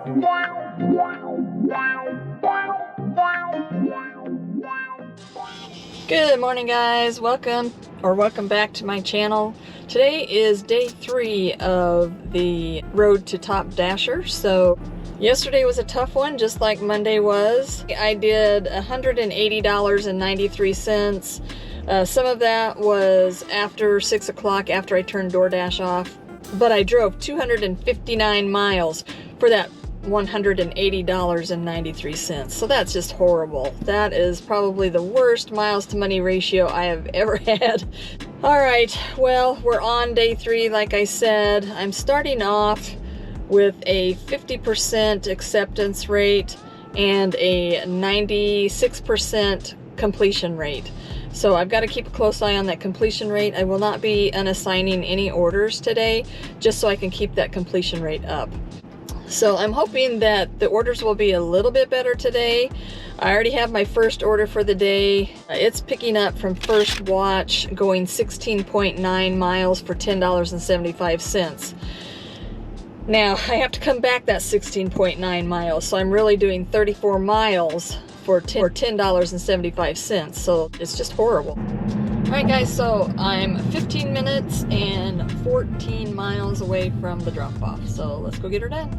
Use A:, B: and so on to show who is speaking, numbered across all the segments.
A: Good morning, guys. Welcome back to my channel. Today is day 3 of the Road to Top Dasher. So yesterday was a tough one, just like Monday was. I did $180.93. Some of that was after 6 o'clock, after I turned Doordash off. But I drove 259 miles for that $180.93. So that's just horrible. That is probably the worst miles to money ratio I have ever had. All right, well, we're on day 3, like I said. I'm starting off with a 50% acceptance rate and a 96% completion rate. So I've got to keep a close eye on that completion rate. I will not be unassigning any orders today, just so I can keep that completion rate up. So I'm hoping that the orders will be a little bit better today. I already have my first order for the day. It's picking up from First Watch, going 16.9 miles for $10.75. Now, I have to come back that 16.9 miles, so I'm really doing 34 miles for $10.75, so it's just horrible. Alright guys, so I'm 15 minutes and 14 miles away from the drop-off, so let's go get her done.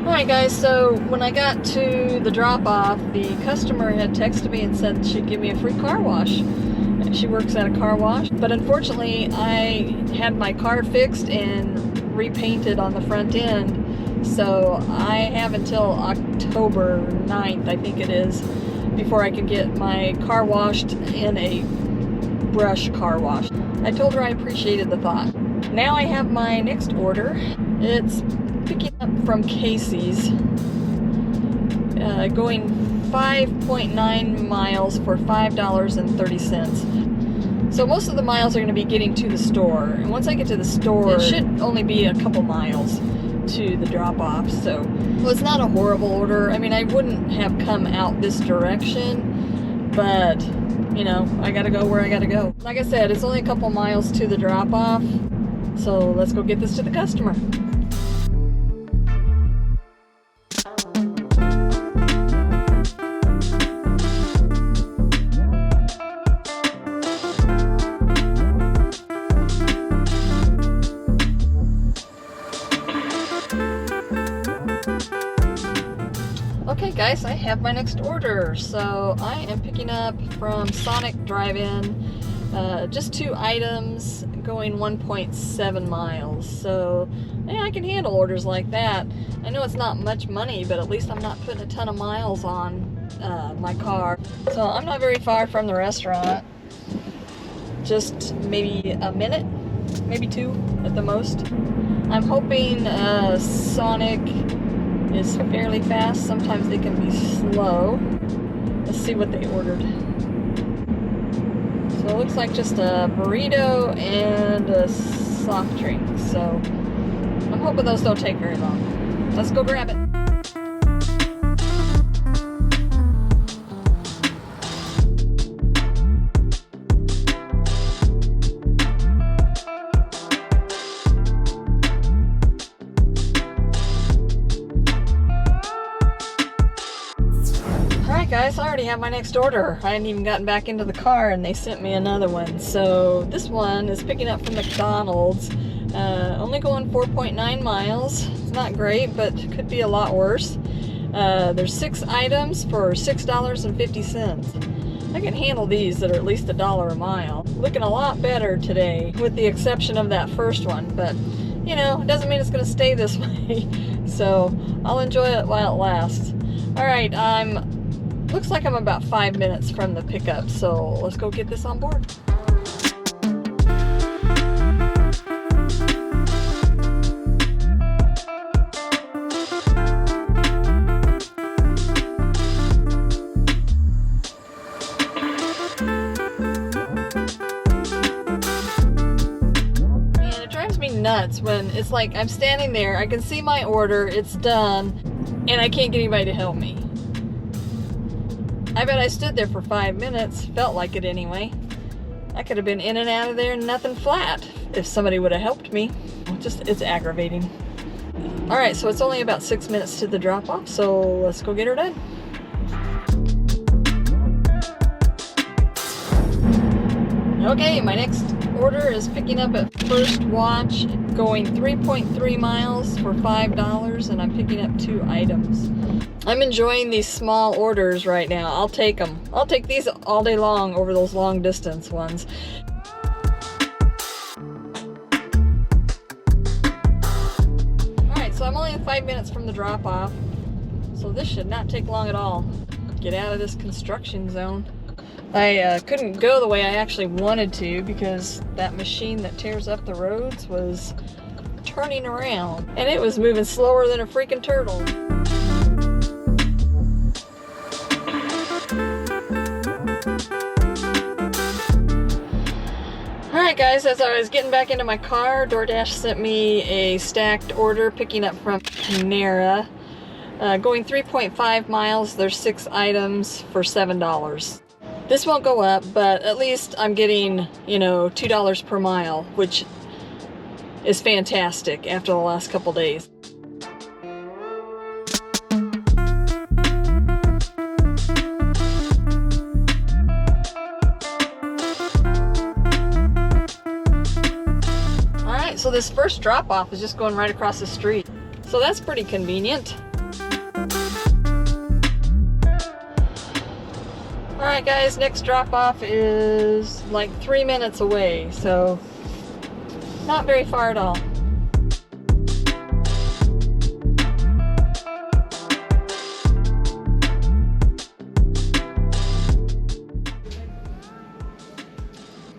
A: Alright guys, so when I got to the drop-off, the customer had texted me and said she'd give me a free car wash. She works at a car wash, but unfortunately I had my car fixed and repainted on the front end. So I have until October 9th, I think it is, before I can get my car washed in a brush car wash. I told her I appreciated the thought. Now I have my next order. It's picking up from Casey's, going 5.9 miles for $5.30. So most of the miles are going to be getting to the store. And once I get to the store, it should only be a couple miles to the drop-off. So, well, it's not a horrible order. I mean, I wouldn't have come out this direction, but you know, I gotta go where I gotta go. Like I said, it's only a couple miles to the drop-off, so let's go get this to the customer. Okay guys, I have my next order. So I am picking up from Sonic Drive-In, just 2 items going 1.7 miles. So yeah, I can handle orders like that. I know it's not much money, but at least I'm not putting a ton of miles on my car. So I'm not very far from the restaurant. Just maybe a minute, maybe 2 at the most. I'm hoping Sonic is fairly fast. Sometimes they can be slow. Let's see what they ordered. So it looks like just a burrito and a soft drink. So I'm hoping those don't take very long. Let's go grab it. Guys, I already have my next order. I hadn't even gotten back into the car and they sent me another one. So this one is picking up from McDonald's, only going 4.9 miles. It's not great, but could be a lot worse. There's 6 items for $6.50. I can handle these that are at least $1 a mile. Looking a lot better today, with the exception of that first one, but you know, it doesn't mean it's going to stay this way. So I'll enjoy it while it lasts. All right, looks like I'm about 5 minutes from the pickup, so let's go get this on board. Man, it drives me nuts when it's like I'm standing there, I can see my order, it's done, and I can't get anybody to help me. I bet I stood there for 5 minutes, felt like it anyway. I could have been in and out of there and nothing flat if somebody would have helped me. It's aggravating. All right, so it's only about 6 minutes to the drop-off, so let's go get her done. Okay, my next order is picking up at First Watch, going 3.3 miles for $5, and I'm picking up 2 items. I'm enjoying these small orders right now. I'll take them. I'll take these all day long over those long distance ones. Alright, so I'm only 5 minutes from the drop-off, so this should not take long at all. Get out of this construction zone. I couldn't go the way I actually wanted to because that machine that tears up the roads was turning around, and it was moving slower than a freaking turtle. Alright guys, as I was getting back into my car, Doordash sent me a stacked order picking up from Panera. Going 3.5 miles, there's 6 items for $7. This won't go up, but at least I'm getting, you know, $2 per mile, which is fantastic after the last couple days. Alright, so this first drop-off is just going right across the street. So that's pretty convenient. Alright guys, next drop-off is like 3 minutes away, so not very far at all.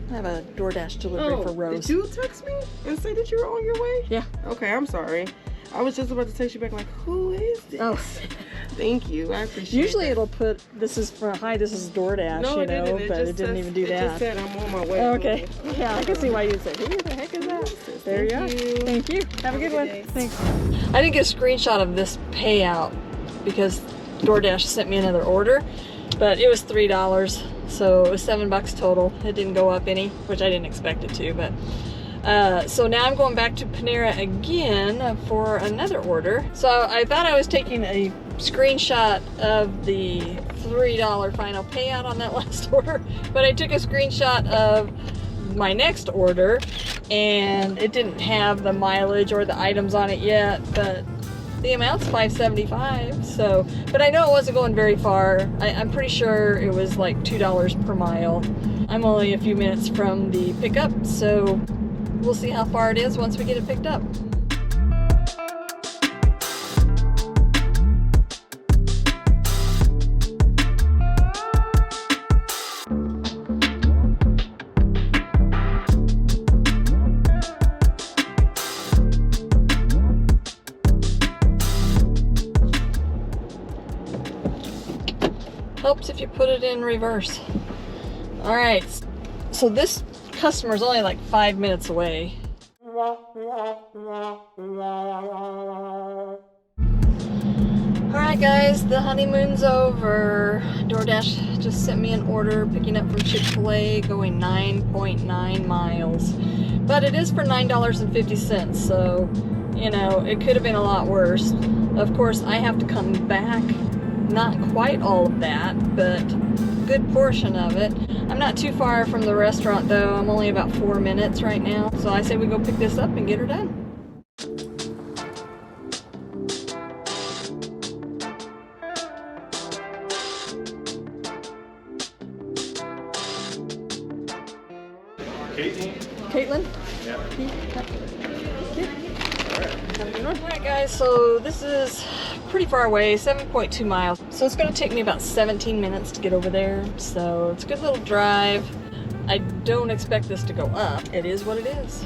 A: I have a Doordash delivery for Rose.
B: Did you text me and say that you were on your way?
A: Yeah.
B: Okay, I'm sorry. I was just about to text you back like, who is this?
A: Oh.
B: Thank you. I appreciate
A: Usually
B: that.
A: it'll put, this is Doordash,
B: No,
A: you know, but it didn't even do that.
B: It just said I'm on my way.
A: Oh, okay. Yeah, I can see why you'd say, who the heck is that? There you are. Thank you. Have a good one. Thanks. I didn't get a screenshot of this payout because Doordash sent me another order, but it was $3, so it was $7 total. It didn't go up any, which I didn't expect it to, but so now I'm going back to Panera again for another order. So I thought I was taking a screenshot of the $3 final payout on that last order, but I took a screenshot of my next order and it didn't have the mileage or the items on it yet, but the amount's $5.75, so, but I know it wasn't going very far. I'm pretty sure it was like $2 per mile. I'm only a few minutes from the pickup, so we'll see how far it is once we get it picked up. Helps if you put it in reverse. All right, so this customer's only like 5 minutes away. Alright guys, the honeymoon's over. Doordash just sent me an order picking up from Chick-fil-A going 9.9 miles. But it is for $9.50, so, you know, it could have been a lot worse. Of course, I have to come back. Not quite all of that, but a good portion of it. I'm not too far from the restaurant though. I'm only about 4 minutes right now. So I say we go pick this up and get her done. Caitlin? Yeah. Alright guys, so this is pretty far away, 7.2 miles. So it's going to take me about 17 minutes to get over there. So it's a good little drive. I don't expect this to go up. It is what it is.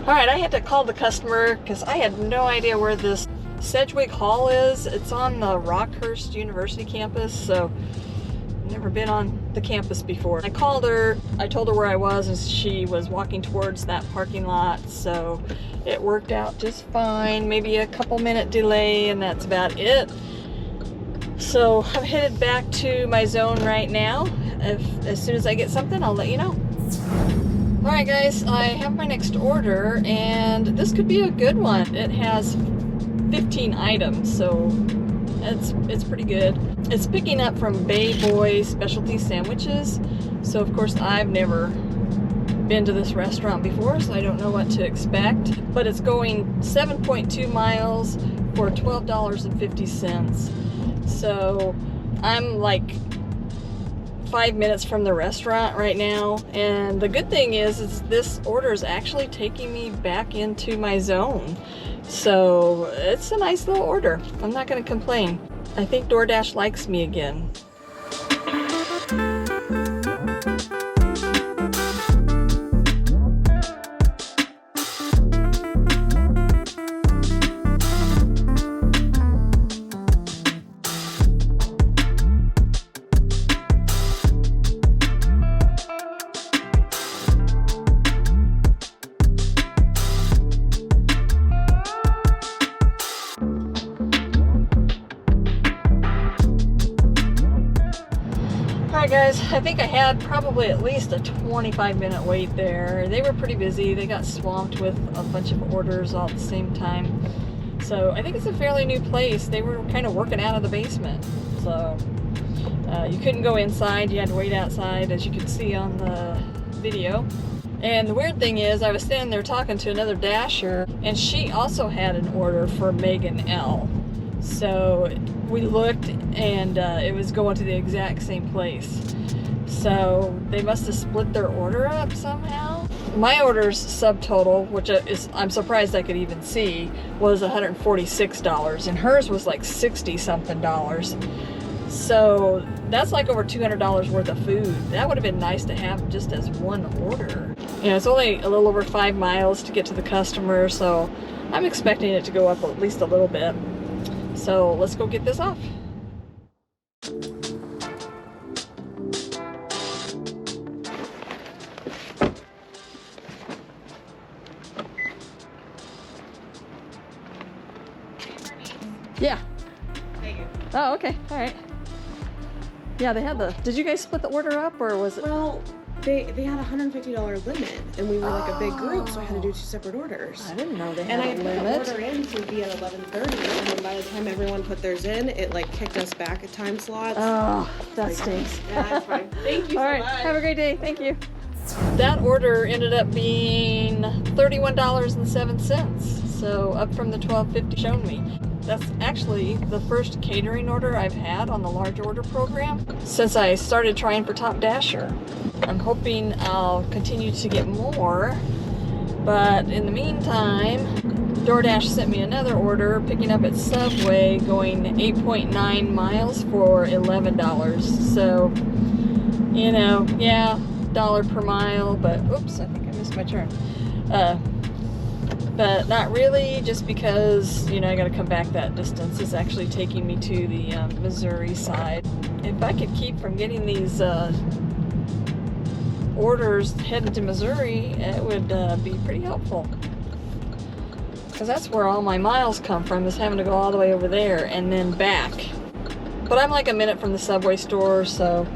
A: Alright, I had to call the customer because I had no idea where this Sedgwick Hall is. It's on the Rockhurst University campus, so I've never been on the campus before. I called her, I told her where I was, and she was walking towards that parking lot, so it worked out just fine. Maybe a couple-minute delay, and that's about it. So I'm headed back to my zone right now. As soon as I get something, I'll let you know. Alright guys, I have my next order, and this could be a good one. It has 15 items, so it's pretty good. It's picking up from Bay Boy Specialty Sandwiches, so of course I've never been to this restaurant before, so I don't know what to expect. But it's going 7.2 miles for $12.50. So I'm like 5 minutes from the restaurant right now, and the good thing is this order is actually taking me back into my zone, so it's a nice little order. I'm not going to complain. I think DoorDash likes me again. Alright guys, I think I had probably at least a 25-minute wait there. They were pretty busy. They got swamped with a bunch of orders all at the same time. So I think it's a fairly new place. They were kind of working out of the basement. So you couldn't go inside. You had to wait outside, as you could see on the video. And the weird thing is, I was standing there talking to another Dasher, and she also had an order for Megan L. So we looked, and it was going to the exact same place. So they must have split their order up somehow. My order's subtotal, which I'm surprised I could even see, was $146, and hers was like 60 something dollars. So that's like over $200 worth of food. That would have been nice to have just as one order. You know, it's only a little over 5 miles to get to the customer, so I'm expecting it to go up at least a little bit. So let's go get this off. Yeah. Oh, okay. All right. Yeah, they had did you guys split the order up, or was it?
B: Well, they had a $150 limit, and we were like a big group, so I had to do 2 separate orders.
A: I didn't know they had
B: and
A: a
B: I
A: limit.
B: put the order in to be at 11:30, and then by the time everyone put theirs in, it like kicked us back at time slots.
A: Oh, that stinks.
B: Yeah, that's fine. Thank you so
A: All right,
B: much.
A: have a great day. Thank you. That order ended up being $31.07, so up from the $12.50 shown me. That's actually the first catering order I've had on the large order program since I started trying for Top Dasher. I'm hoping I'll continue to get more, but in the meantime, DoorDash sent me another order picking up at Subway going 8.9 miles for $11. So, you know, yeah, $1 per mile, but oops, I think I missed my turn. But not really, just because, you know, I gotta come back that distance. It's actually taking me to the Missouri side. If I could keep from getting these orders headed to Missouri, it would be pretty helpful. Because that's where all my miles come from, is having to go all the way over there and then back. But I'm like a minute from the Subway store, so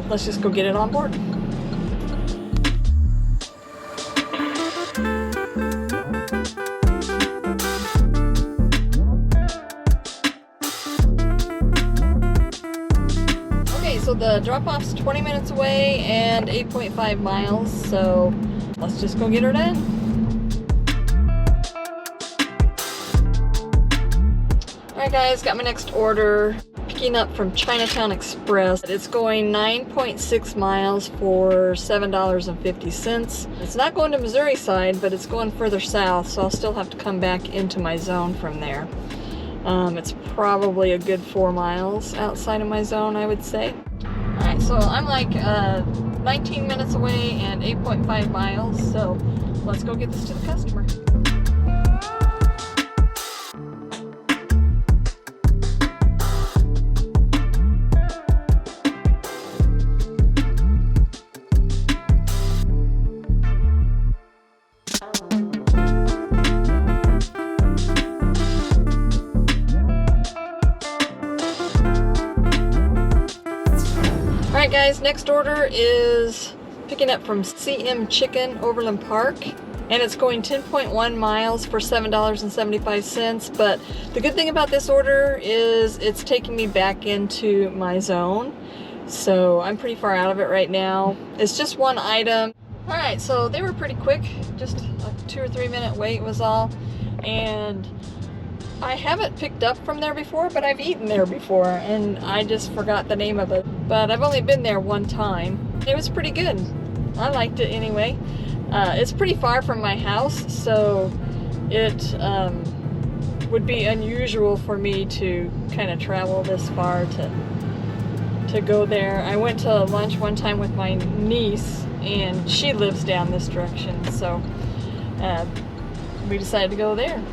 A: let's just go get it on board. So the drop-off's 20 minutes away and 8.5 miles, so let's just go get her done. Alright guys, got my next order, picking up from Chinatown Express. It's going 9.6 miles for $7.50. It's not going to Missouri side, but it's going further south, so I'll still have to come back into my zone from there. It's probably a good 4 miles outside of my zone, I would say. Alright, so I'm like 19 minutes away and 8.5 miles, so let's go get this to the customer. Alright guys, next order is picking up from CM Chicken, Overland Park. And it's going 10.1 miles for $7.75. But the good thing about this order is it's taking me back into my zone. So I'm pretty far out of it right now. It's just one item. All right, so they were pretty quick. Just a 2 or 3 minute wait was all. And I haven't picked up from there before, but I've eaten there before. And I just forgot the name of it. But I've only been there one time. It was pretty good. I liked it anyway. It's pretty far from my house, so it would be unusual for me to kind of travel this far to go there. I went to lunch one time with my niece, and she lives down this direction, so we decided to go there.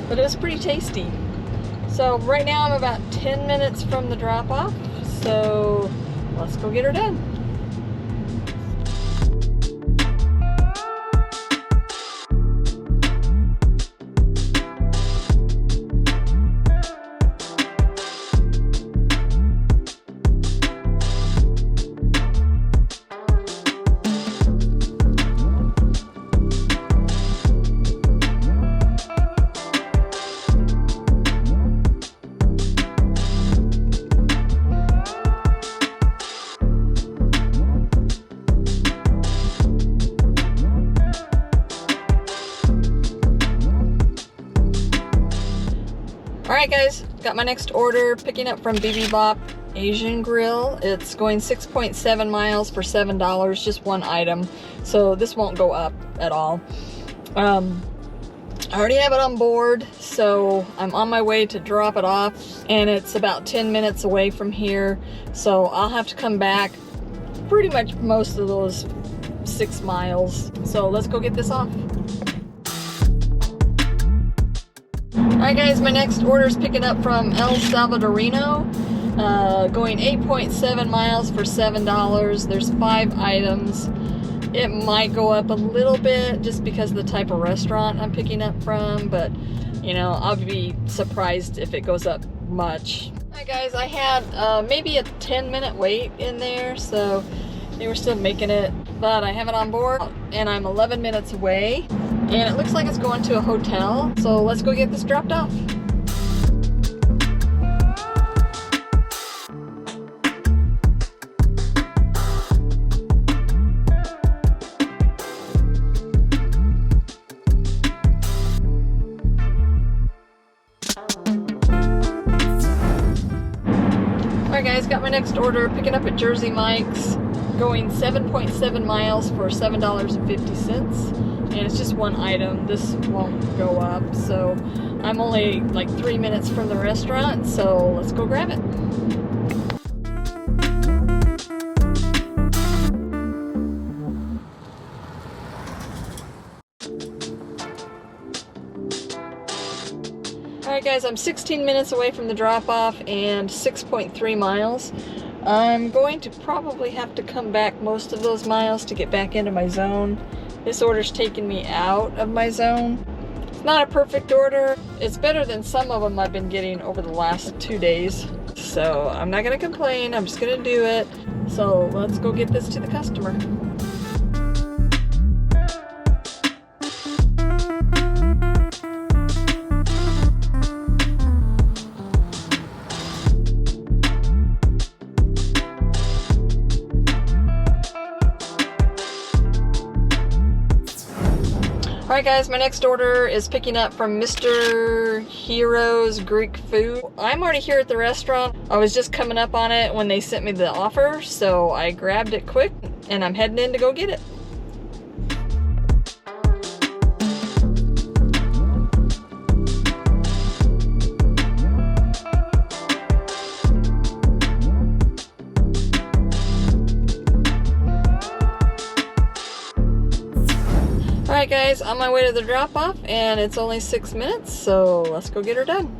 A: But it was pretty tasty. So right now I'm about 10 minutes from the drop-off, so let's go get her done. Alright guys, got my next order, picking up from BB Bop Asian Grill. It's going 6.7 miles for $7, just one item. So this won't go up at all. I already have it on board, so I'm on my way to drop it off, and it's about 10 minutes away from here. So I'll have to come back pretty much most of those 6 miles. So let's go get this off. Alright guys, my next order is picking up from El Salvadorino, going 8.7 miles for $7. There's 5 items. It might go up a little bit just because of the type of restaurant I'm picking up from, but you know, I'll be surprised if it goes up much. Alright guys, I had maybe a 10-minute wait in there, so they were still making it, but I have it on board and I'm 11 minutes away. And it looks like it's going to a hotel, so let's go get this dropped off. Alright guys, got my next order, picking up at Jersey Mike's, going 7.7 miles for $7.50. And it's just one item. This won't go up, so I'm only like 3 minutes from the restaurant, so let's go grab it. Alright guys, I'm 16 minutes away from the drop-off and 6.3 miles. I'm going to probably have to come back most of those miles to get back into my zone. This order's taking me out of my zone. It's not a perfect order. It's better than some of them I've been getting over the last 2 days. So I'm not gonna complain, I'm just gonna do it. So let's go get this to the customer. Alright guys, my next order is picking up from Mr. Hero's Greek Food. I'm already here at the restaurant. I was just coming up on it when they sent me the offer, so I grabbed it quick and I'm heading in to go get it. Alright guys, on my way to the drop-off, and it's only 6 minutes, so let's go get her done.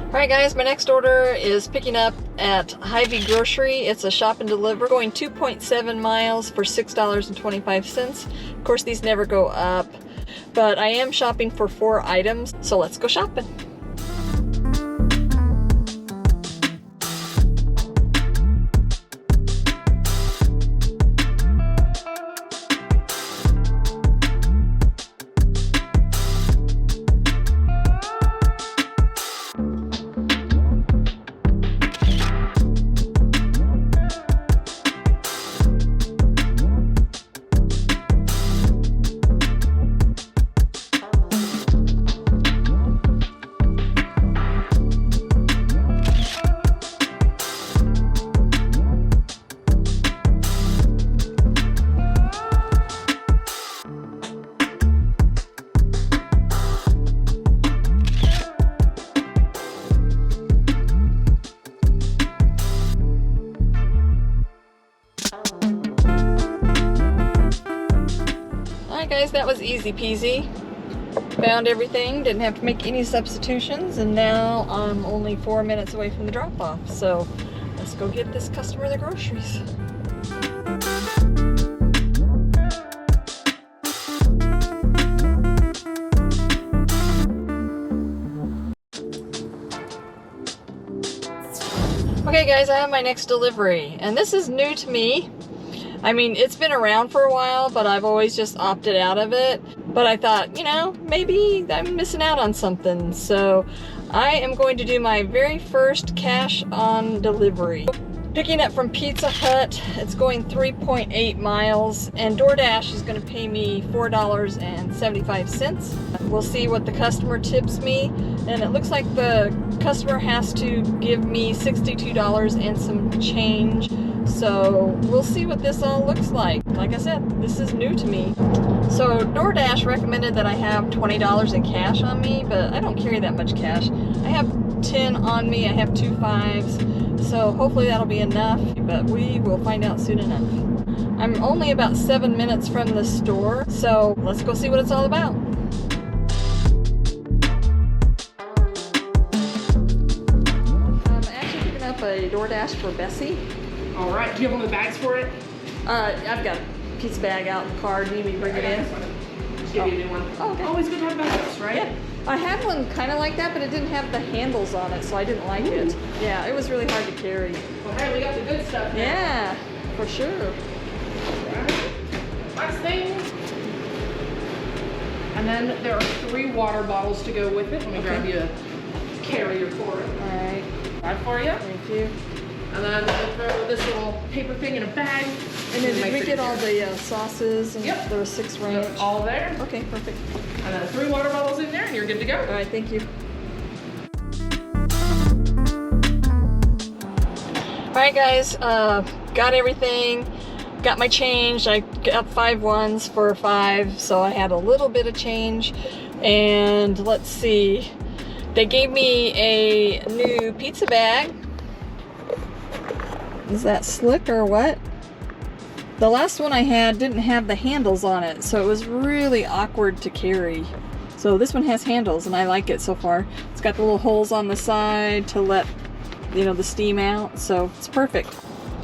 A: Alright guys, my next order is picking up at Hy-Vee Grocery. It's a shop and deliver, going 2.7 miles for $6.25. Of course, these never go up, but I am shopping for 4 items, so let's go shopping. Guys, that was easy peasy. Found everything, didn't have to make any substitutions, and now I'm only 4 minutes away from the drop-off. So let's go get this customer the groceries. Okay guys, I have my next delivery, and this is new to me. I mean, it's been around for a while, but I've always just opted out of it. But I thought, you know, maybe I'm missing out on something. So I am going to do my very first cash on delivery. Picking up from Pizza Hut, it's going 3.8 miles, and Doordash is going to pay me $4.75. We'll see what the customer tips me, and it looks like the customer has to give me $62 and some change. So we'll see what this all looks like. Like I said, this is new to me. So DoorDash recommended that I have $20 in cash on me, but I don't carry that much cash. I have 10 on me, I have 2 5s, so hopefully that'll be enough, but we will find out soon enough. I'm only about 7 minutes from the store, so let's go see what it's all about. I'm actually picking up a DoorDash for Bessie.
B: All right, do you have one of the bags for it?
A: I've got a pizza bag out in the car. Do you need me to bring it in?
B: Just give you a new one.
A: Oh, okay.
B: Always good to have backups, right?
A: Yeah. I had one kind of like that, but it didn't have the handles on it, so I didn't like it. Yeah, it was really hard to carry.
B: Well, hey, we got the good stuff now.
A: Yeah, for sure.
B: Right. Last thing. And then there are 3 water bottles to go with it. Let me grab you a carrier for it.
A: All right.
B: Right for you.
A: Thank you.
B: And then we'll throw this little paper thing in a bag.
A: And then did we get all the sauces? And
B: yep.
A: There were 6 range.
B: They're all there.
A: Okay, perfect.
B: And then 3 water bottles in there, and you're good to go.
A: All right, thank you. All right, guys, got everything. Got my change. I got 5 ones for 5, so I had a little bit of change. And let's see. They gave me a new pizza bag. Is that slick or what? The last one I had didn't have the handles on it, so it was really awkward to carry. So this one has handles, and I like it so far. It's got the little holes on the side to let, you know, the steam out, so it's perfect.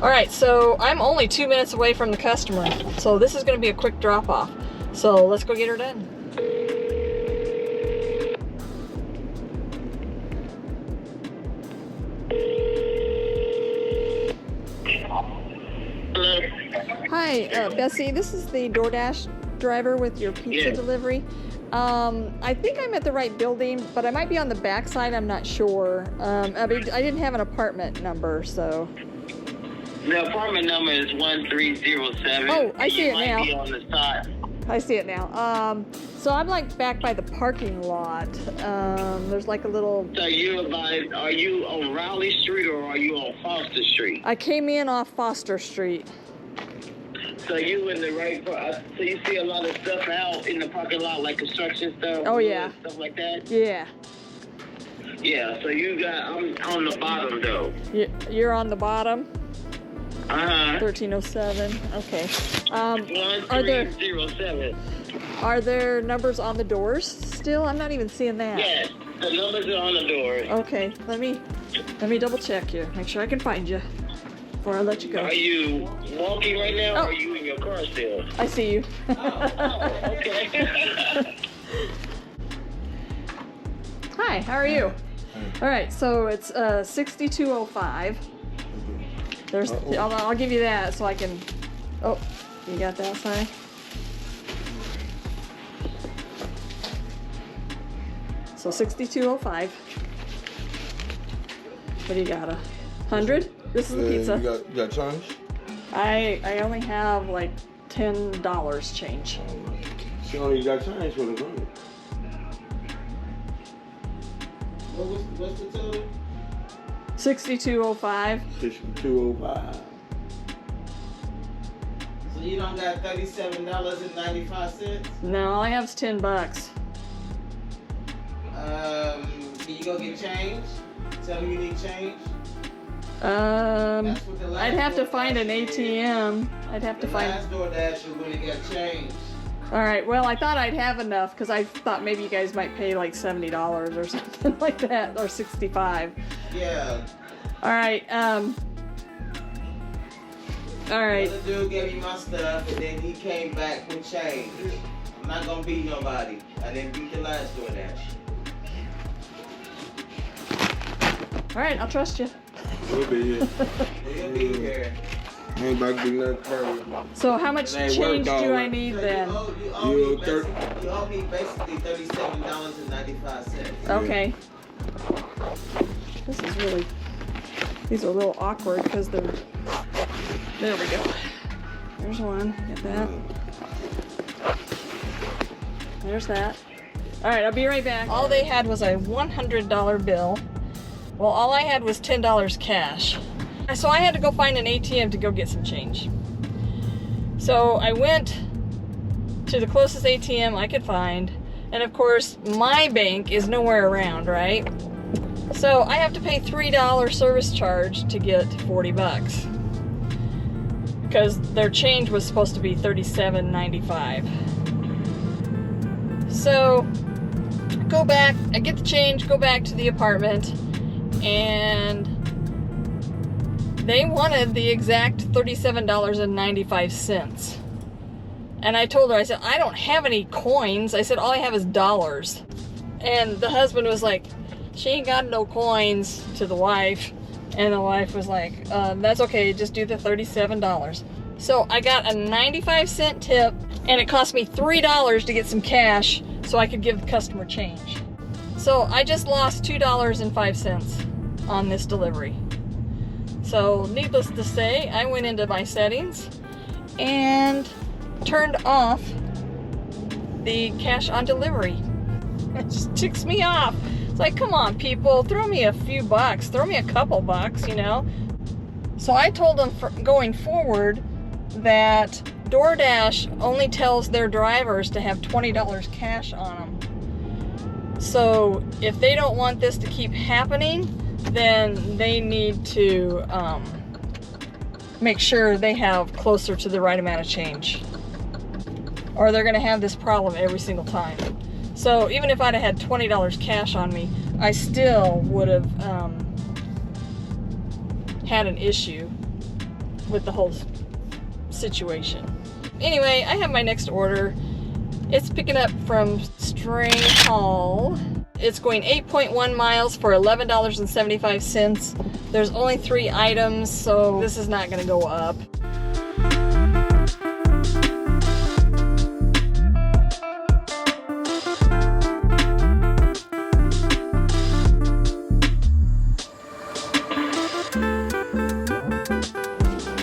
A: All right, so I'm only 2 minutes away from the customer, so this is gonna be a quick drop-off. So let's go get her done. Hi, Bessie, this is the DoorDash driver with your pizza delivery. I think I'm at the right building, but I might be on the back side, I'm not sure. I didn't have an apartment number, so.
C: The apartment number is 1307.
A: Oh, I see it now.
C: You might be on the side.
A: I see it now. So I'm like back by the parking lot. There's like a little.
C: So are you on Raleigh Street or are you on Foster Street?
A: I came in off Foster Street.
C: So you in the right, so you see a lot of stuff out in the parking lot, like construction stuff?
A: Oh, yeah.
C: Stuff like that?
A: Yeah.
C: Yeah, so I'm on the bottom though.
A: You're on the bottom?
C: 1307.
A: 1307, okay.
C: 1307.
A: Are there numbers on the doors still? I'm not even seeing that.
C: Yes, the numbers are on the doors.
A: Okay, let me double check you. Make sure I can find you. before I let you go.
C: Are you walking right now,
A: Oh.
C: or are you in your car still?
A: I see you.
C: Okay.
A: Hi, how are you? All right, so it's 6205. There's, I'll give you that so I can. Oh, you got that sign? So 6205. What do you got? 100? This is the pizza.
D: You got change?
A: I only have like $10 change.
D: She only got change for the money. What's the total?
A: 6205.
D: 6205.
E: So you don't got $37.95?
A: No, all I have is $10.
E: Can you go get change? Tell me you need change.
A: I'd
E: That's what the last
A: have to
E: DoorDash
A: find an
E: did.
A: ATM. I'd have to
E: The
A: find.
E: last Doordash you really got change.
A: All right. Well, I thought I'd have enough because I thought maybe you guys might pay like $70 or something like that, or 65.
E: Yeah.
A: All right. All right.
E: The other dude gave me my stuff and then he came back with change. I'm not gonna beat nobody. I didn't beat the last Doordash.
A: All right. I'll trust you.
D: We'll be here.
E: We'll be here.
D: Ain't about to do nothing crazy.
A: So how much
D: It ain't worth
A: change
D: all
A: do I
D: that.
A: need
E: So
A: then?
E: You owe
D: You
E: me
D: owe
E: basically, you owe me basically $37.95.
A: Okay. This is really. These are a little awkward because they're. There we go. There's one. Get that. There's that. All right, I'll be right back. All they had was a $100 bill. Well, all I had was $10 cash. So I had to go find an ATM to go get some change. So I went to the closest ATM I could find. And of course, my bank is nowhere around, right? So I have to pay $3 service charge to get $40. Because their change was supposed to be $37.95. So go back, I get the change, go back to the apartment, and they wanted the exact $37.95. And I told her, I said, I don't have any coins. I said, all I have is dollars. And the husband was like, she ain't got no coins, to the wife. And the wife was like, that's okay, just do the $37. So I got a 95-cent tip, and it cost me $3 to get some cash so I could give the customer change. So I just lost $2.05 on this delivery. So needless to say, I went into my settings and turned off the cash on delivery. It just ticks me off. It's like, come on, people, throw me a few bucks, throw me a couple bucks, you know? So I told them going forward that DoorDash only tells their drivers to have $20 cash on them. So if they don't want this to keep happening, then they need to make sure they have closer to the right amount of change, or they're gonna have this problem every single time. So even if I'd have had $20 cash on me, I still would have had an issue with the whole situation. Anyway, I have my next order. It's picking up from String Hall. It's going 8.1 miles for $11.75. There's only 3 items, so this is not gonna go up.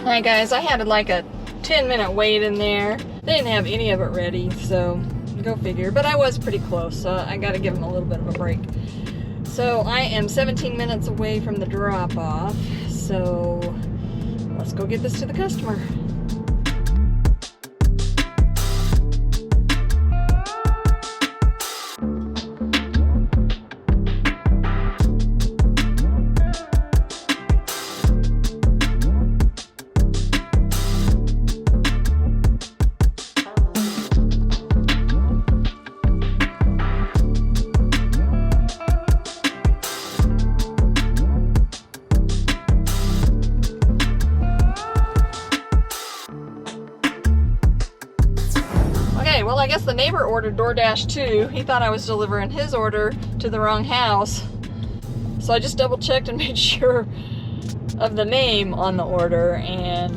A: Alright guys, I had like a 10-minute wait in there. They didn't have any of it ready, so go figure. But I was pretty close, so I gotta give them a little bit of a break. So I am 17 minutes away from the drop-off, so let's go get this to the customer. neighbor ordered Doordash too. He thought I was delivering his order to the wrong house. So I just double checked and made sure of the name on the order, and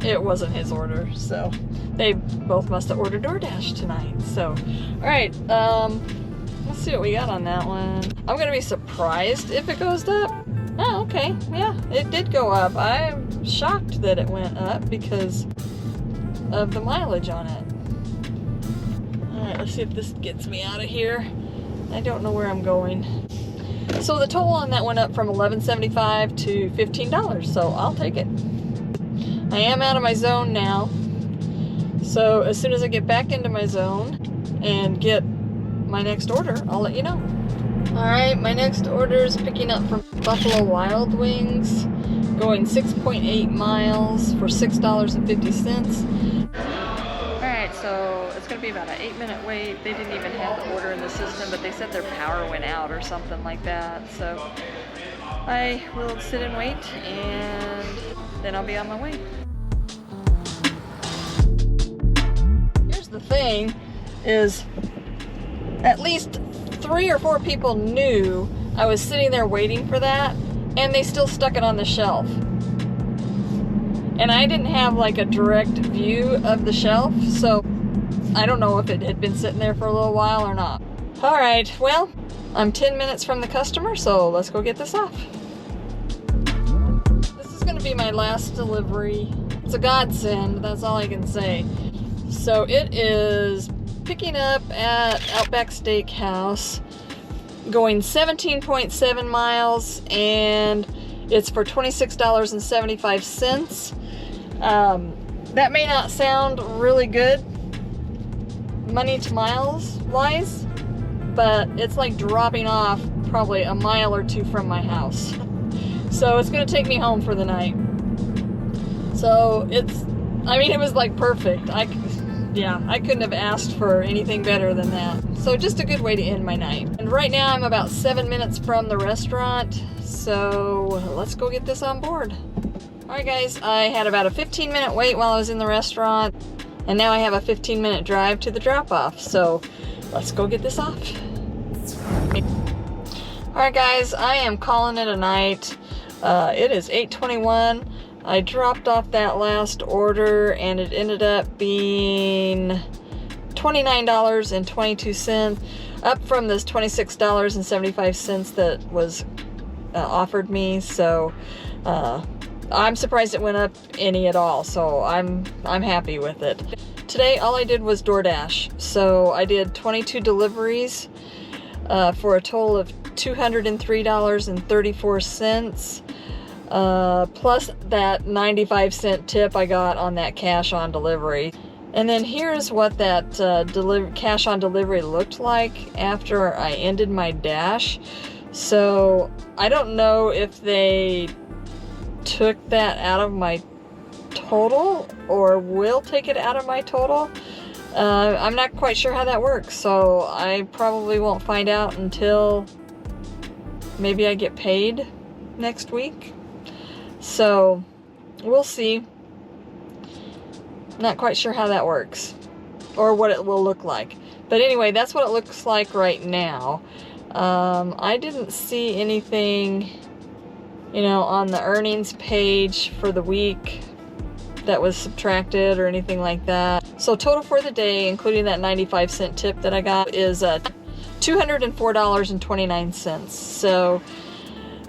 A: it wasn't his order. So they both must have ordered Doordash tonight. So, all right, let's see what we got on that one. I'm gonna be surprised if it goes up. Oh, okay, yeah, it did go up. I'm shocked that it went up because of the mileage on it. All right, let's see if this gets me out of here. I don't know where I'm going. So the total on that went up from $11.75 to $15, so I'll take it. I am out of my zone now, so as soon as I get back into my zone and get my next order, I'll let you know. Alright, my next order is picking up from Buffalo Wild Wings, going 6.8 miles for $6.50. Alright, so it's going to be about an 8-minute wait. They didn't even have the order in the system, but they said their power went out or something like that. So I will sit and wait, and then I'll be on my way. Here's the thing, is at least 3 or 4 people knew I was sitting there waiting for that, and they still stuck it on the shelf. And I didn't have like a direct view of the shelf, so I don't know if it had been sitting there for a little while or not. All right, well, I'm 10 minutes from the customer, so let's go get this off. This is gonna be my last delivery. It's a godsend, that's all I can say. So it is picking up at Outback Steakhouse, going 17.7 miles, and it's for $26.75. That may not sound really good money to miles wise, but it's like dropping off probably a mile or 2 from my house. So it's gonna take me home for the night. So it was like perfect. I couldn't have asked for anything better than that. So just a good way to end my night. And right now I'm about 7 minutes from the restaurant, so let's go get this on board. All right guys, I had about a 15-minute wait while I was in the restaurant, and now I have a 15-minute drive to the drop-off, so let's go get this off. All right guys, I am calling it a night. It is 8:21. I dropped off that last order and it ended up being $29.22, up from this $26.75 that was offered me. So I'm surprised it went up any at all. So I'm happy with it. Today all I did was Doordash. So I did 22 deliveries for a total of $203.34. Plus that 95-cent tip I got on that cash on delivery. And then here's what that cash on delivery looked like after I ended my dash. So I don't know if they took that out of my total or will take it out of my total. I'm not quite sure how that works, so I probably won't find out until maybe I get paid next week. So we'll see. Not quite sure how that works or what it will look like. But anyway, that's what it looks like right now. I didn't see anything, on the earnings page for the week that was subtracted or anything like that. So total for the day, including that 95-cent tip that I got, is $204.29. So,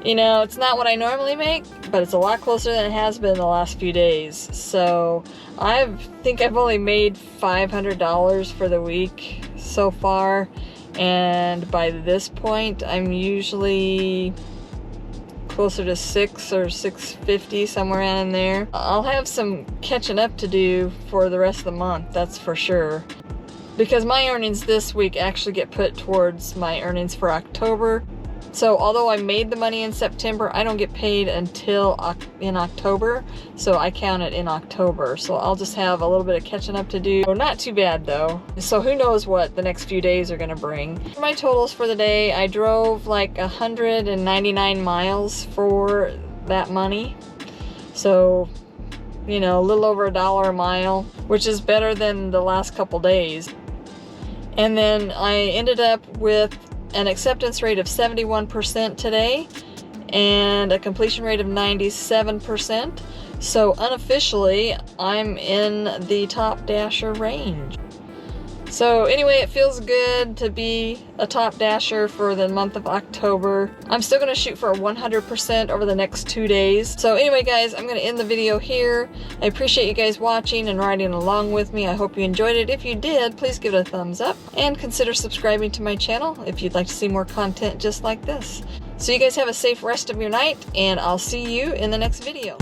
A: it's not what I normally make, but it's a lot closer than it has been the last few days. So I think I've only made $500 for the week so far. And by this point, I'm usually closer to $600 or $650, somewhere in there. I'll have some catching up to do for the rest of the month, that's for sure. Because my earnings this week actually get put towards my earnings for October. So although I made the money in September, I don't get paid until in October. So I count it in October. So I'll just have a little bit of catching up to do. Not too bad though. So who knows what the next few days are gonna bring. For my totals for the day, I drove like 199 miles for that money. So, a little over $1 a mile, which is better than the last couple days. And then I ended up with an acceptance rate of 71% today and a completion rate of 97%. So unofficially, I'm in the top dasher range. So anyway, it feels good to be a top dasher for the month of October. I'm still going to shoot for a 100% over the next 2 days. So anyway, guys, I'm going to end the video here. I appreciate you guys watching and riding along with me. I hope you enjoyed it. If you did, please give it a thumbs up and consider subscribing to my channel if you'd like to see more content just like this. So you guys have a safe rest of your night, and I'll see you in the next video.